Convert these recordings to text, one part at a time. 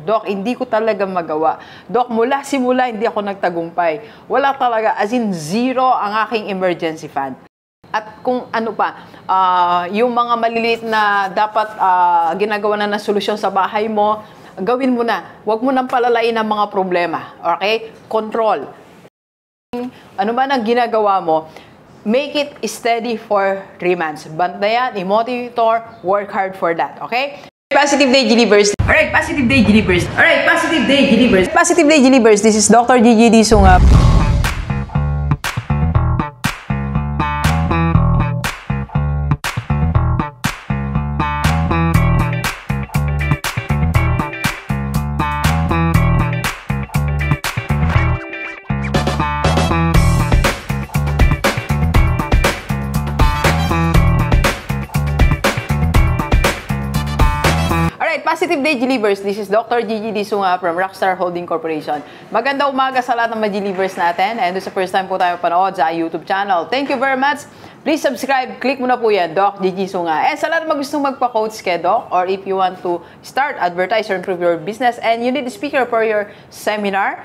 Dok, hindi ko talaga magawa. Dok, mula simula hindi ako nagtagumpay. Wala talaga, as in zero ang aking emergency fund. At kung ano pa, yung mga maliliit na dapat ginagawa na ng solusyon sa bahay mo, gawin mo na. Huwag mo nang palalain ang mga problema. Okay? Control. Ano man ang ginagawa mo, make it steady for 3 months. Bantayan, i-monitor, work hard for that. Okay? Positive Day Gilibers. Alright, Positive Day Gilibers. Alright, Positive Day Gilibers. Positive Day Gilibers. This is Dr. Gigi Disungap. Positive Day Gilibers, this is Dr. Gigi Disunga from Rockstar Holding Corporation. Maganda umaga sa lahat ng mga Gilibers natin, and sa first time po tayo panood sa YouTube channel. Thank you very much. Please subscribe, click mo na po yan, Doc Gigi Sunga. And sa lahat ng gustong magpa-coach kay Doc, or if you want to start, advertise, or improve your business, and you need a speaker for your seminar,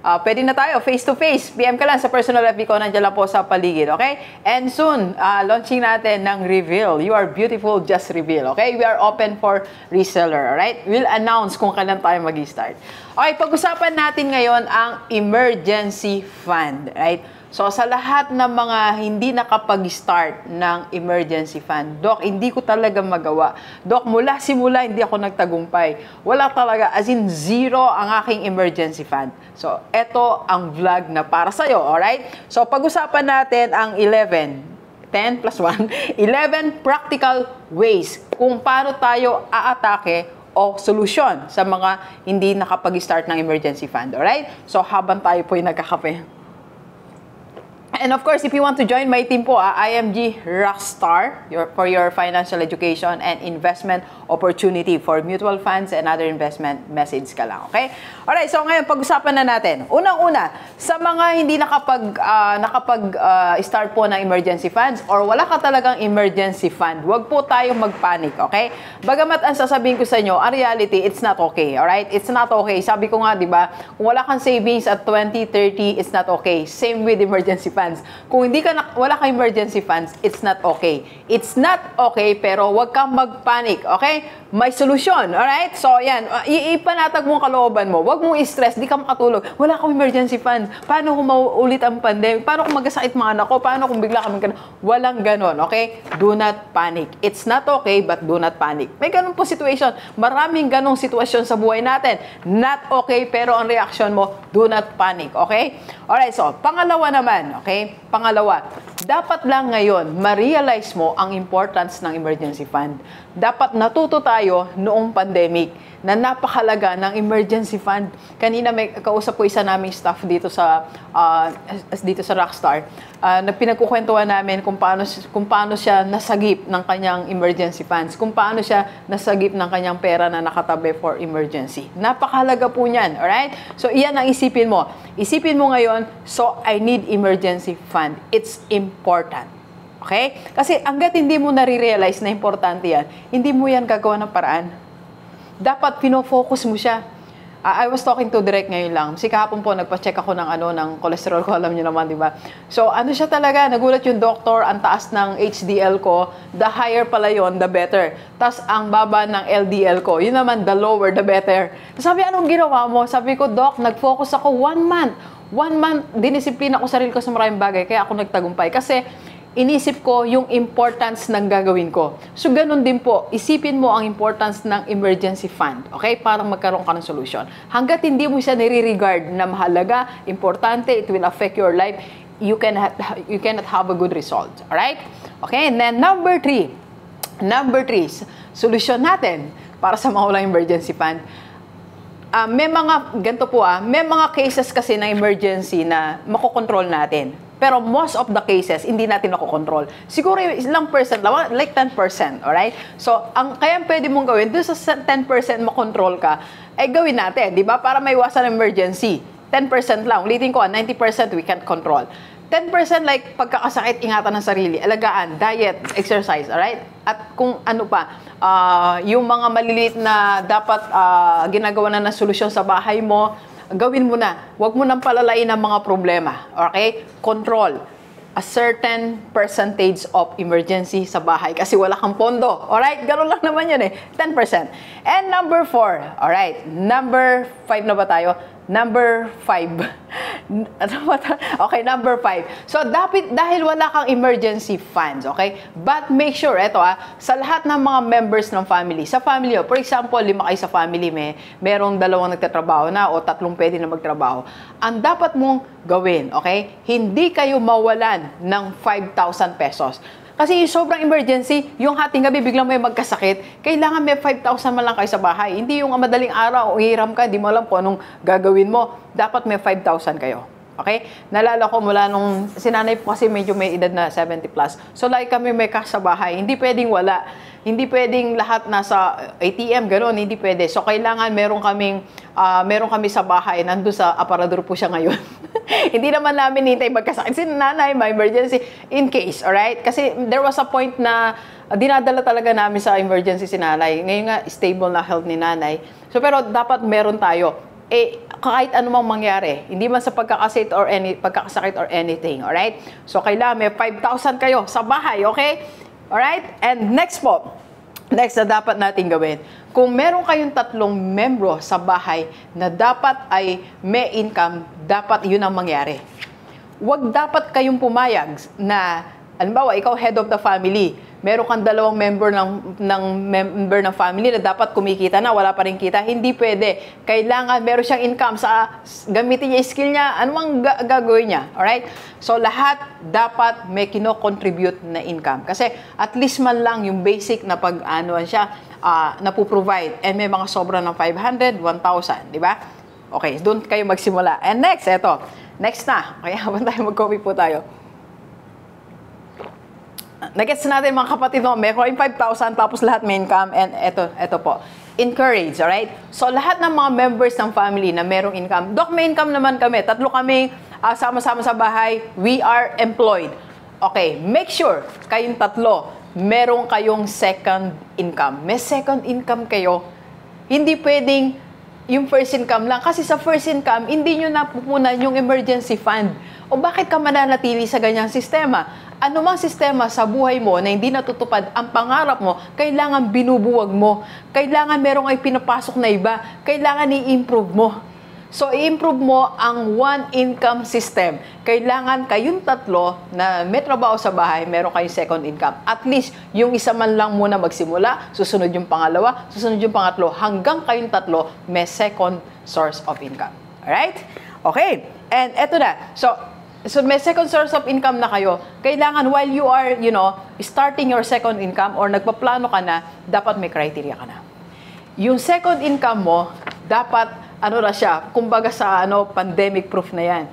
pwede na tayo, face-to-face. PM ka lang sa personal FB ko, nandiyan lang po sa paligid, okay? And soon, launching natin ng Reveal. You are beautiful, just reveal, okay? We are open for reseller, alright? We'll announce kung kailan tayo mag-start. Okay, pag-usapan natin ngayon ang emergency fund, right? So, sa lahat ng mga hindi nakapag-start ng emergency fund, Dok, hindi ko talaga magawa. Dok, mula simula hindi ako nagtagumpay. Wala talaga, as in zero ang aking emergency fund. So, eto ang vlog na para sa'yo, alright? So, pag-usapan natin ang 10 plus 1, 11 practical ways kung paano tayo aatake o solusyon sa mga hindi nakapag-start ng emergency fund, alright? So, habang tayo po'y nagkakape. And of course, if you want to join my team po, IMG Rockstar for your financial education and investment opportunity for mutual funds and other investment, message ka lang, okay? Alright, so ngayon, pag-usapan na natin. Unang-una, sa mga hindi nakapag-start po ng emergency funds or wala ka talagang emergency fund, huwag po tayo mag-panic, okay? Bagamat ang sasabihin ko sa inyo, ang reality, it's not okay, alright? It's not okay. Sabi ko nga, di ba, kung wala kang savings at 20, 30, it's not okay. Same with emergency funds. Kung wala kang emergency funds, it's not okay. It's not okay, pero huwag kang mag-panic, okay? May solusyon, alright? So, yan, ipanatag mo ang kalooban mo. Huwag mong i-stress, di ka makatulog. Wala kang emergency funds. Paano kung mauulit ang pandemic? Paano kung magkasakit mga anak ko? Paano kung bigla kami walang ganon, okay? Do not panic. It's not okay, but do not panic. May ganun po situation. Maraming ganong sitwasyon sa buhay natin. Not okay, pero ang reaction mo, do not panic, okay? Alright, so, pangalawa naman, okay? Pangalawa, dapat lang ngayon, ma-realize mo ang importance ng emergency fund. Dapat natuto tayo noong pandemic na napakalaga ng emergency fund. Kanina may kausap ko isa naming staff dito sa Rockstar na pinagkukwentuhan namin kung paano siya nasagip ng kanyang emergency funds, kung paano siya nasagip ng kanyang pera na nakatabi for emergency. Napakalaga po niyan, alright? So, iyan ang isipin mo. Isipin mo ngayon, so I need emergency fund. It's important. Okay? Kasi hanggat hindi mo nare-realize na importante yan, hindi mo yan gagawa ng paraan. Dapat pino-focus mo siya. I was talking to Direk ngayon lang. Kasi kahapon po, nagpa-check ako ng cholesterol ko, alam niyo naman, di ba? So, ano siya talaga, nagulat yung doktor, ang taas ng HDL ko, the higher pala yon, the better. Tapos, ang baba ng LDL ko, yun naman, the lower, the better. Sabi, anong ginawa mo? Sabi ko, Doc, nag-focus ako 1 month. 1 month, dinisiplina ko sarili ko sa maraming bagay, kaya ako nagtagumpay. Kasi, inisip ko yung importance ng gagawin ko. So, ganun din po, isipin mo ang importance ng emergency fund, okay? Para magkaroon ka ng solusyon. Hanggat hindi mo siya nire-regard na mahalaga, importante, it will affect your life, you cannot have a good result, alright? Okay, and then number 3, solusyon natin para sa mga walang emergency fund. May mga cases kasi na emergency na makokontrol natin. Pero most of the cases, hindi natin nakokontrol. Siguro ilang percent lang, like 10%, alright? So, kaya pwede mong gawin, doon sa 10% makontrol ka, gawin natin, di ba? Para maiwasan ang emergency. 10% lang. Ulitin ko, 90% we can't control. 10% like pagkakasakit, ingatan ng sarili, alagaan, diet, exercise, alright? At kung ano pa, yung mga maliliit na dapat ginagawa na ng solusyon sa bahay mo, gawin mo na. Huwag mo nang palalain ang mga problema, okay? Control a certain percentage of emergency sa bahay kasi wala kang pondo. Alright? Ganun lang naman yun eh. 10%. And number 4. Alright. Number 5 na ba tayo? Number 5. Okay, number 5. So, dahil wala kang emergency funds, okay? But make sure, sa lahat ng mga members ng family, sa family, for example, 5 kayo sa family, merong 2 nagtatrabaho na o 3 pwede na magtrabaho. Ang dapat mong gawin, okay? Hindi kayo mawalan ng 5,000 pesos. Kasi yung sobrang emergency, yung hating gabi biglang may magkasakit, kailangan may 5,000 man lang kayo sa bahay. Hindi yung madaling araw, hiram ka, di mo alam kung anong gagawin mo. Dapat may 5,000 kayo. Okay? Nalala ko mula nung sinanay po kasi medyo may edad na 70 plus. So like kami may cash sa bahay, hindi pwedeng wala. Hindi pwedeng lahat nasa ATM, gano'n, hindi pwede. So kailangan meron kami sa bahay, nandun sa aparador po siya ngayon. Hindi naman namin hintay magkasakit. Si nanay, may emergency in case, alright? Kasi there was a point na dinadala talaga namin sa emergency si nanay. Ngayon nga, stable na health ni nanay. So pero dapat meron tayo. Kahit anumang mangyari, hindi man sa pagkakasakit or anything, alright? So kailangan may 5,000 kayo sa bahay, okay? Alright? And next na dapat natin gawin. Kung meron kayong 3 membro sa bahay na dapat ay may income, dapat yun ang mangyari. Huwag dapat kayong pumayag na, halimbawa, ikaw head of the family, meron kang 2 member ng family na dapat kumikita na, wala pa rin kita, hindi pwede. Kailangan meron siyang income gamitin niya, skill niya, anumang gagawin niya. Alright? So, lahat dapat may kino-contribute na income. Kasi, at least man lang yung basic na napuprovide. And may mga sobra ng 500, 1,000. Di ba? Okay, doon kayo magsimula. And next, next na. Kaya habang tayo mag-copy po tayo. Nagets natin mga kapatid, meron 5,000 tapos lahat may income, and ito po, encourage, alright? So lahat ng mga members ng family na merong income, Dok, may income naman kami, 3 kami, sama-sama sa bahay, we are employed. Okay, make sure kayong 3, meron kayong second income. May second income kayo, hindi pwedeng yung first income lang, kasi sa first income, hindi nyo napupunan yung emergency fund. O bakit ka mananatili sa ganyang sistema? Ano mang sistema sa buhay mo na hindi natutupad ang pangarap mo, kailangan binubuwag mo. Kailangan merong ay pinapasok na iba. Kailangan i-improve mo. So, i-improve mo ang one income system. Kailangan kayong 3 na may trabaho sa bahay, meron kayong second income. At least, yung isa man lang muna magsimula, susunod yung pangalawa, susunod yung pangatlo, hanggang kayong 3 may second source of income. Alright? Okay. And eto na. So may second source of income na kayo, kailangan while you are, starting your second income or nagpaplano ka na, dapat may criteria ka na. Yung second income mo, dapat, kumbaga sa pandemic proof na yan.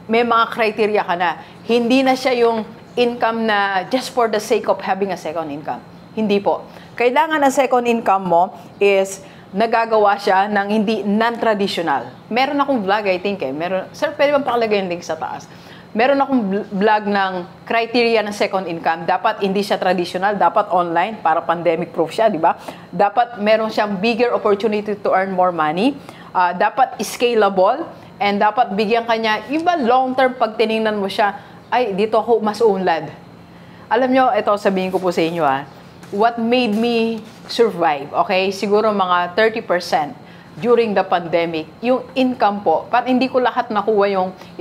May mga criteria ka na. Hindi na siya yung income na just for the sake of having a second income. Hindi po. Kailangan ang second income mo is nagagawa siya ng hindi non-traditional. Meron akong vlog, I think Sir, pwede bang pakalagay yung link sa taas? Meron akong vlog ng criteria ng second income. Dapat hindi siya traditional, dapat online para pandemic proof siya, di ba? Dapat meron siyang bigger opportunity to earn more money. Dapat scalable, and dapat bigyan kanya, iba long term pag tiningnan mo siya, ay dito ako mas unlad. Alam nyo, ito sabihin ko po sa inyo what made me survive, okay? Siguro mga 30%. During the pandemic, yung income po, hindi ko lahat nakuha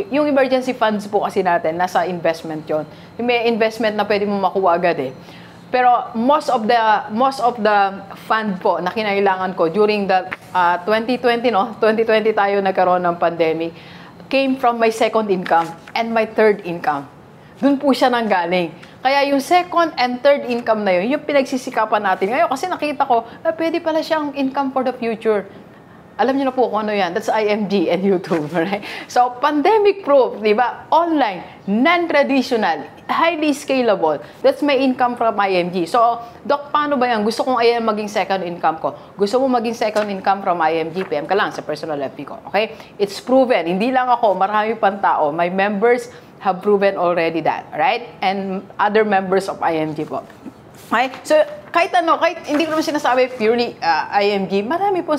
yung emergency funds po kasi natin, nasa investment yon. May investment na pwede mo makuha agad Pero most of the fund po na kinailangan ko during the 2020, 2020 tayo nagkaroon ng pandemic, came from my second income and my third income. Doon po siya nanggaling. Kaya yung second and third income na yun, yung pinagsisikapan natin ngayon, kasi nakita ko na pwede pala siyang income for the future. Alam niyo na po kung ano yan. That's IMG and YouTube, right? So, pandemic proof, di ba? Online, non-traditional, highly scalable. That's my income from IMG. So, Doc, paano ba yan? Gusto kong ayan maging second income ko. Gusto mo maging second income from IMG, PM ka lang sa personal FB ko. Okay? It's proven. Hindi lang ako, marami pang tao. My members have proven already that, right? And other members of IMG po. Okay? So, kahit hindi ko naman sinasabi purely IMG, marami pong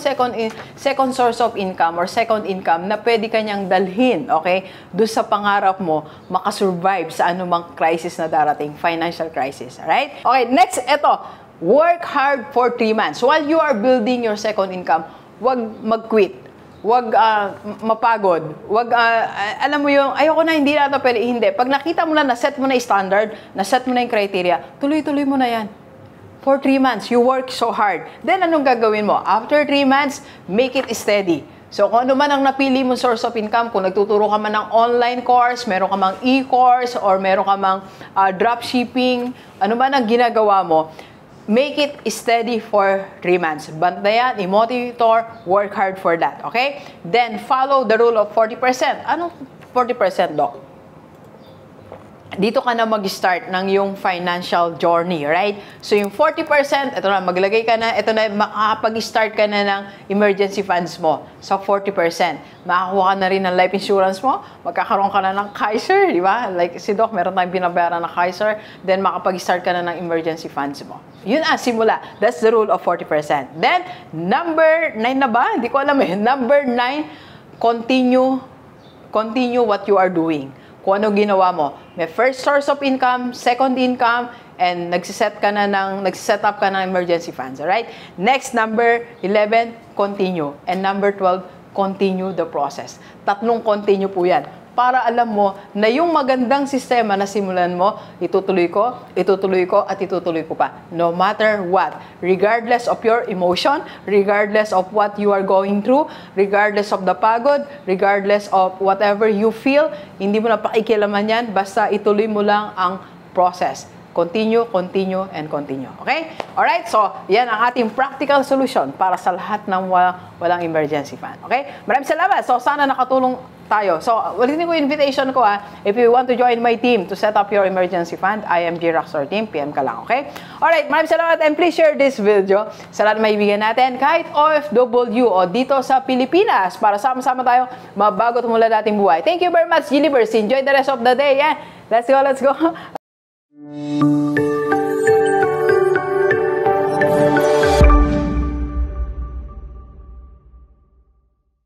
second source of income or second income na pwede kanyang dalhin, okay? Doon sa pangarap mo, makasurvive sa anumang crisis na darating, financial crisis, alright? Okay, next, eto, work hard for 3 months. While you are building your second income, wag mag-quit. Wag mapagod. Wag, alam mo yung, ayoko na, hindi na ito pwede, hindi. Pag nakita mo na, set mo na yung standard, set mo na yung criteria, tuloy-tuloy mo na yan. For 3 months, you work so hard. Then, anong gagawin mo? After 3 months, make it steady. So, kung ano man ang napili mong source of income, kung nagtuturo ka man ng online course, meron ka mang e-course, or meron ka mang dropshipping, ano man ang ginagawa mo, make it steady for 3 months. Bantayan, i-monitor, work hard for that. Okay? Then, follow the rule of 40%. Anong 40%, Doc? Dito ka na mag-start ng yung financial journey, right? So, yung 40%, ito na, maglagay ka na, ito na, makakapag-start ka na ng emergency funds mo sa 40%. Makakuha ka na rin ng life insurance mo, magkakaroon ka na ng Kaiser, di ba? Like si Doc, meron tayong binabayaran ng Kaiser, then makapag-start ka na ng emergency funds mo. Yun simula. That's the rule of 40%. Then, number 9 na ba? Hindi ko alam eh. Number 9, continue what you are doing. Kung ano ginawa mo. May first source of income, second income, and nagsiset up ka ng emergency funds. Alright? Next, number 11, continue. And number 12, continue the process. 3 continue po yan. Para alam mo na yung magandang sistema na simulan mo, itutuloy ko, at itutuloy ko pa. No matter what. Regardless of your emotion, regardless of what you are going through, regardless of the pagod, regardless of whatever you feel, hindi mo na pakikialaman yan, basta ituloy mo lang ang process. Continue, continue, and continue. Okay? Alright, so yan ang ating practical solution para sa lahat ng walang emergency fund. Okay? Maraming salamat. So sana nakatulong tayo. So, ulitin ko invitation ko if you want to join my team to set up your emergency fund, IMG Rockstar Team, PM ka lang, okay? Alright, maraming salamat and please share this video sa lahat ng maibigan natin, kahit OFW o dito sa Pilipinas, para sama-sama tayo mabago at mula dating buhay. Thank you very much, Gilibers. Enjoy the rest of the day. Yeah? Let's go, let's go.